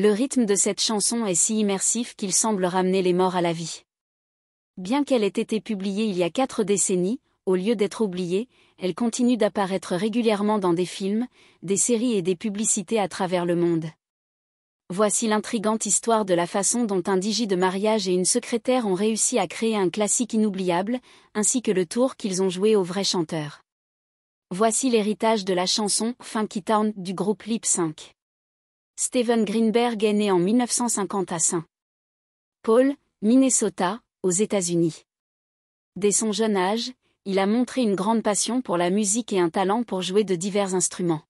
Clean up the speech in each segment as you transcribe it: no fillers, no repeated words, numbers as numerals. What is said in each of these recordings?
Le rythme de cette chanson est si immersif qu'il semble ramener les morts à la vie. Bien qu'elle ait été publiée il y a 4 décennies, au lieu d'être oubliée, elle continue d'apparaître régulièrement dans des films, des séries et des publicités à travers le monde. Voici l'intrigante histoire de la façon dont un DJ de mariage et une secrétaire ont réussi à créer un classique inoubliable, ainsi que le tour qu'ils ont joué au vrai chanteur. Voici l'héritage de la chanson « Funky Town » du groupe Lip Sync. Steven Greenberg est né en 1950 à St. Paul, Minnesota, aux États-Unis. Dès son jeune âge, il a montré une grande passion pour la musique et un talent pour jouer de divers instruments.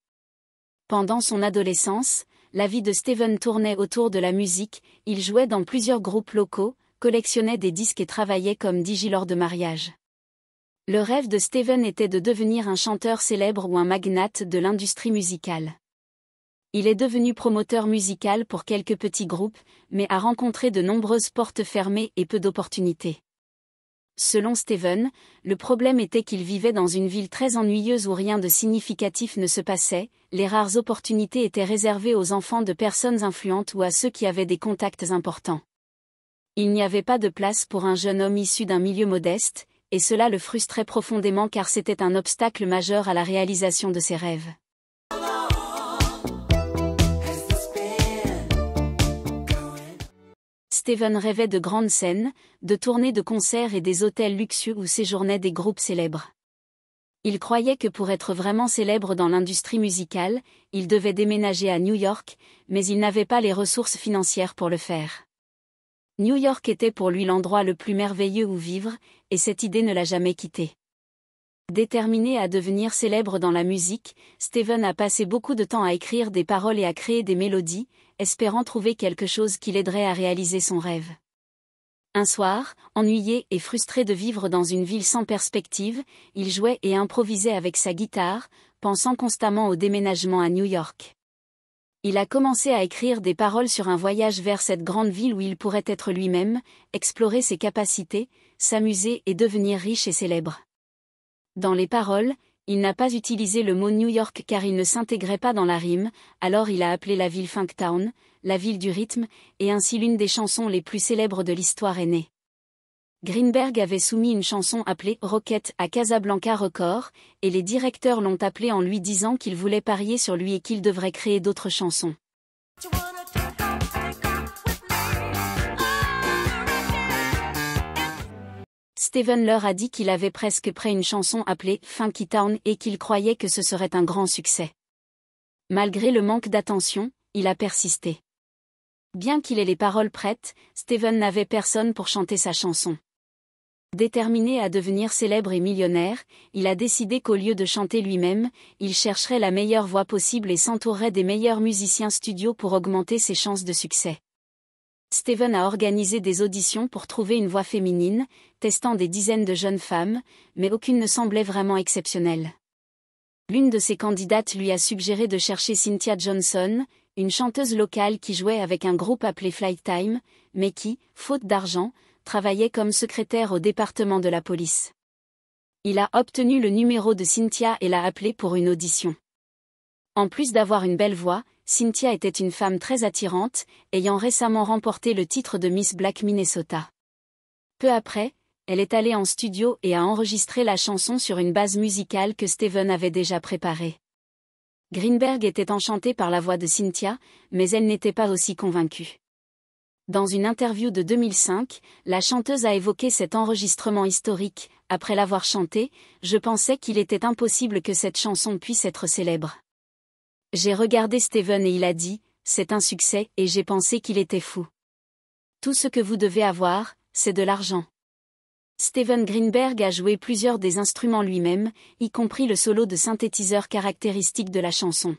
Pendant son adolescence, la vie de Steven tournait autour de la musique, il jouait dans plusieurs groupes locaux, collectionnait des disques et travaillait comme DJ lors de mariages. Le rêve de Steven était de devenir un chanteur célèbre ou un magnate de l'industrie musicale. Il est devenu promoteur musical pour quelques petits groupes, mais a rencontré de nombreuses portes fermées et peu d'opportunités. Selon Steven, le problème était qu'il vivait dans une ville très ennuyeuse où rien de significatif ne se passait, les rares opportunités étaient réservées aux enfants de personnes influentes ou à ceux qui avaient des contacts importants. Il n'y avait pas de place pour un jeune homme issu d'un milieu modeste, et cela le frustrait profondément car c'était un obstacle majeur à la réalisation de ses rêves. Steven rêvait de grandes scènes, de tournées de concerts et des hôtels luxueux où séjournaient des groupes célèbres. Il croyait que pour être vraiment célèbre dans l'industrie musicale, il devait déménager à New York, mais il n'avait pas les ressources financières pour le faire. New York était pour lui l'endroit le plus merveilleux où vivre, et cette idée ne l'a jamais quitté. Déterminé à devenir célèbre dans la musique, Steven a passé beaucoup de temps à écrire des paroles et à créer des mélodies, espérant trouver quelque chose qui l'aiderait à réaliser son rêve. Un soir, ennuyé et frustré de vivre dans une ville sans perspective, il jouait et improvisait avec sa guitare, pensant constamment au déménagement à New York. Il a commencé à écrire des paroles sur un voyage vers cette grande ville où il pourrait être lui-même, explorer ses capacités, s'amuser et devenir riche et célèbre. Dans les paroles, il n'a pas utilisé le mot New York car il ne s'intégrait pas dans la rime, alors il a appelé la ville Funktown, la ville du rythme, et ainsi l'une des chansons les plus célèbres de l'histoire est née. Greenberg avait soumis une chanson appelée Rocket à Casablanca Records, et les directeurs l'ont appelé en lui disant qu'ils voulaient parier sur lui et qu'il devrait créer d'autres chansons. Steven leur a dit qu'il avait presque prêt une chanson appelée Funky Town et qu'il croyait que ce serait un grand succès. Malgré le manque d'attention, il a persisté. Bien qu'il ait les paroles prêtes, Steven n'avait personne pour chanter sa chanson. Déterminé à devenir célèbre et millionnaire, il a décidé qu'au lieu de chanter lui-même, il chercherait la meilleure voix possible et s'entourerait des meilleurs musiciens studio pour augmenter ses chances de succès. Steven a organisé des auditions pour trouver une voix féminine, testant des dizaines de jeunes femmes, mais aucune ne semblait vraiment exceptionnelle. L'une de ses candidates lui a suggéré de chercher Cynthia Johnson, une chanteuse locale qui jouait avec un groupe appelé Flight Time, mais qui, faute d'argent, travaillait comme secrétaire au département de la police. Il a obtenu le numéro de Cynthia et l'a appelée pour une audition. En plus d'avoir une belle voix, Cynthia était une femme très attirante, ayant récemment remporté le titre de Miss Black Minnesota. Peu après, elle est allée en studio et a enregistré la chanson sur une base musicale que Steven avait déjà préparée. Greenberg était enchanté par la voix de Cynthia, mais elle n'était pas aussi convaincue. Dans une interview de 2005, la chanteuse a évoqué cet enregistrement historique. Après l'avoir chanté, je pensais qu'il était impossible que cette chanson puisse être célèbre. J'ai regardé Steven et il a dit, c'est un succès, et j'ai pensé qu'il était fou. Tout ce que vous devez avoir, c'est de l'argent. Steven Greenberg a joué plusieurs des instruments lui-même, y compris le solo de synthétiseur caractéristique de la chanson.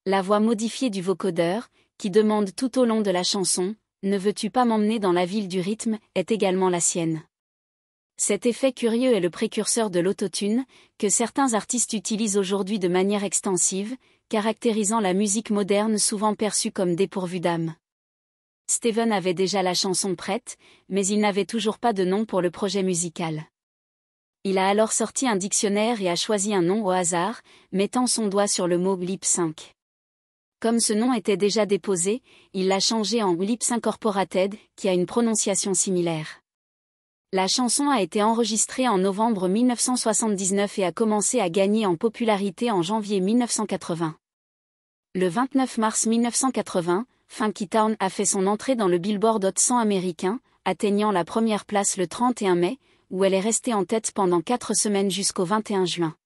La voix modifiée du vocodeur, qui demande tout au long de la chanson, « Ne veux-tu pas m'emmener dans la ville du rythme » est également la sienne. Cet effet curieux est le précurseur de l'autotune, que certains artistes utilisent aujourd'hui de manière extensive, caractérisant la musique moderne souvent perçue comme dépourvue d'âme. Steven avait déjà la chanson prête, mais il n'avait toujours pas de nom pour le projet musical. Il a alors sorti un dictionnaire et a choisi un nom au hasard, mettant son doigt sur le mot lip sync. Comme ce nom était déjà déposé, il l'a changé en Lips Incorporated, qui a une prononciation similaire. La chanson a été enregistrée en novembre 1979 et a commencé à gagner en popularité en janvier 1980. Le 29 mars 1980, Funky Town a fait son entrée dans le Billboard Hot 100 américain, atteignant la première place le 31 mai, où elle est restée en tête pendant 4 semaines jusqu'au 21 juin.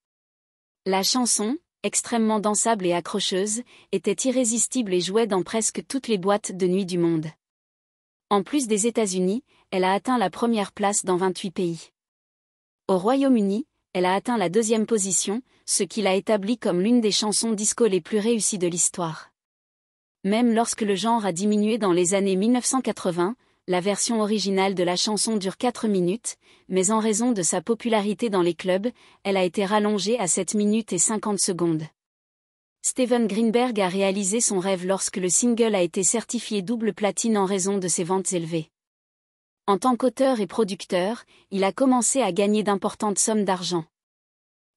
La chanson, extrêmement dansable et accrocheuse, était irrésistible et jouait dans presque toutes les boîtes de nuit du monde. En plus des États-Unis, elle a atteint la première place dans 28 pays. Au Royaume-Uni, elle a atteint la 2e position, ce qui l'a établie comme l'une des chansons disco les plus réussies de l'histoire. Même lorsque le genre a diminué dans les années 1980, la version originale de la chanson dure 4 minutes, mais en raison de sa popularité dans les clubs, elle a été rallongée à 7 minutes et 50 secondes. Steven Greenberg a réalisé son rêve lorsque le single a été certifié double platine en raison de ses ventes élevées. En tant qu'auteur et producteur, il a commencé à gagner d'importantes sommes d'argent.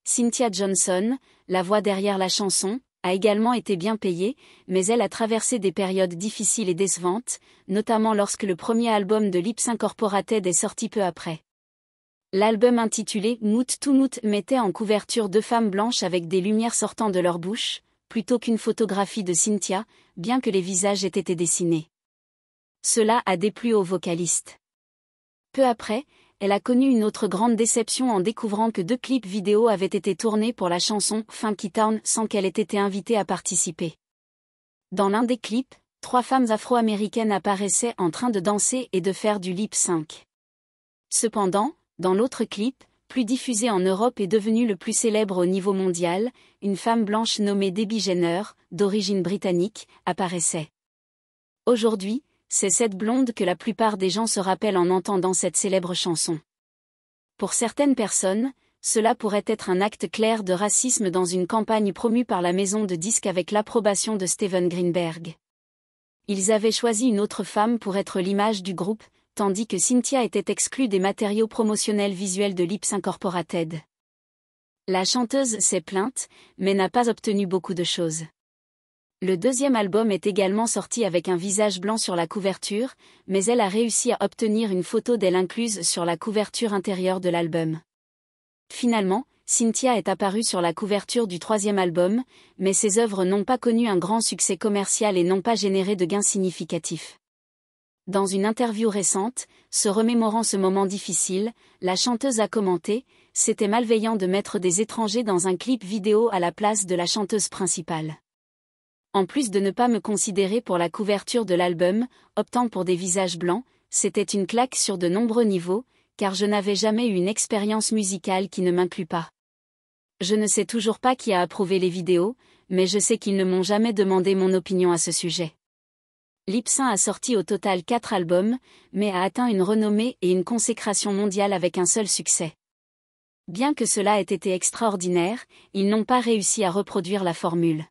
Cynthia Johnson, la voix derrière la chanson, a également été bien payée, mais elle a traversé des périodes difficiles et décevantes, notamment lorsque le premier album de Lips Incorporated est sorti peu après. L'album intitulé Moot to Moot mettait en couverture 2 femmes blanches avec des lumières sortant de leur bouche, plutôt qu'une photographie de Cynthia, bien que les visages aient été dessinés. Cela a déplu au vocaliste. Peu après, elle a connu une autre grande déception en découvrant que 2 clips vidéo avaient été tournés pour la chanson Funky Town sans qu'elle ait été invitée à participer. Dans l'un des clips, 3 femmes afro-américaines apparaissaient en train de danser et de faire du lip sync. Cependant, dans l'autre clip, plus diffusé en Europe et devenu le plus célèbre au niveau mondial, une femme blanche nommée Debbie Jenner, d'origine britannique, apparaissait. Aujourd'hui, c'est cette blonde que la plupart des gens se rappellent en entendant cette célèbre chanson. Pour certaines personnes, cela pourrait être un acte clair de racisme dans une campagne promue par la maison de disques avec l'approbation de Steven Greenberg. Ils avaient choisi une autre femme pour être l'image du groupe, tandis que Cynthia était exclue des matériaux promotionnels visuels de Lips Incorporated. La chanteuse s'est plainte, mais n'a pas obtenu beaucoup de choses. Le 2e album est également sorti avec un visage blanc sur la couverture, mais elle a réussi à obtenir une photo d'elle incluse sur la couverture intérieure de l'album. Finalement, Cynthia est apparue sur la couverture du 3e album, mais ses œuvres n'ont pas connu un grand succès commercial et n'ont pas généré de gains significatifs. Dans une interview récente, se remémorant ce moment difficile, la chanteuse a commenté « C'était malveillant de mettre des étrangers dans un clip vidéo à la place de la chanteuse principale. En plus de ne pas me considérer pour la couverture de l'album, optant pour des visages blancs, c'était une claque sur de nombreux niveaux, car je n'avais jamais eu une expérience musicale qui ne m'inclut pas. Je ne sais toujours pas qui a approuvé les vidéos, mais je sais qu'ils ne m'ont jamais demandé mon opinion à ce sujet. » Lipsin a sorti au total 4 albums, mais a atteint une renommée et une consécration mondiale avec un seul succès. Bien que cela ait été extraordinaire, ils n'ont pas réussi à reproduire la formule.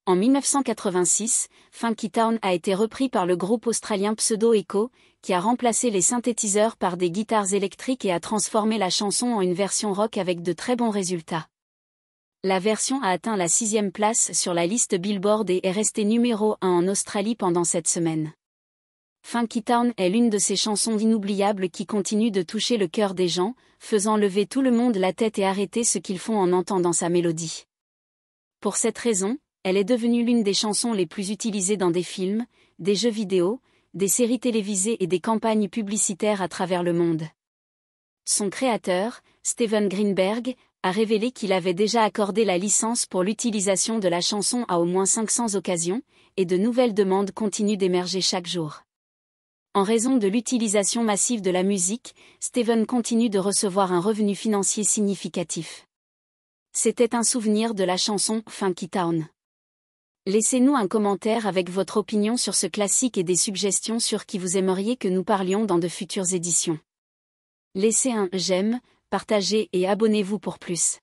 En 1986, Funky Town a été repris par le groupe australien Pseudo Echo, qui a remplacé les synthétiseurs par des guitares électriques et a transformé la chanson en une version rock avec de très bons résultats. La version a atteint la 6e place sur la liste Billboard et est restée numéro 1 en Australie pendant cette semaine. Funky Town est l'une de ces chansons inoubliables qui continuent de toucher le cœur des gens, faisant lever tout le monde la tête et arrêter ce qu'ils font en entendant sa mélodie. Pour cette raison, elle est devenue l'une des chansons les plus utilisées dans des films, des jeux vidéo, des séries télévisées et des campagnes publicitaires à travers le monde. Son créateur, Steven Greenberg, a révélé qu'il avait déjà accordé la licence pour l'utilisation de la chanson à au moins 500 occasions, et de nouvelles demandes continuent d'émerger chaque jour. En raison de l'utilisation massive de la musique, Steven continue de recevoir un revenu financier significatif. C'était un souvenir de la chanson Funky Town. Laissez-nous un commentaire avec votre opinion sur ce classique et des suggestions sur qui vous aimeriez que nous parlions dans de futures éditions. Laissez un j'aime, partagez et abonnez-vous pour plus.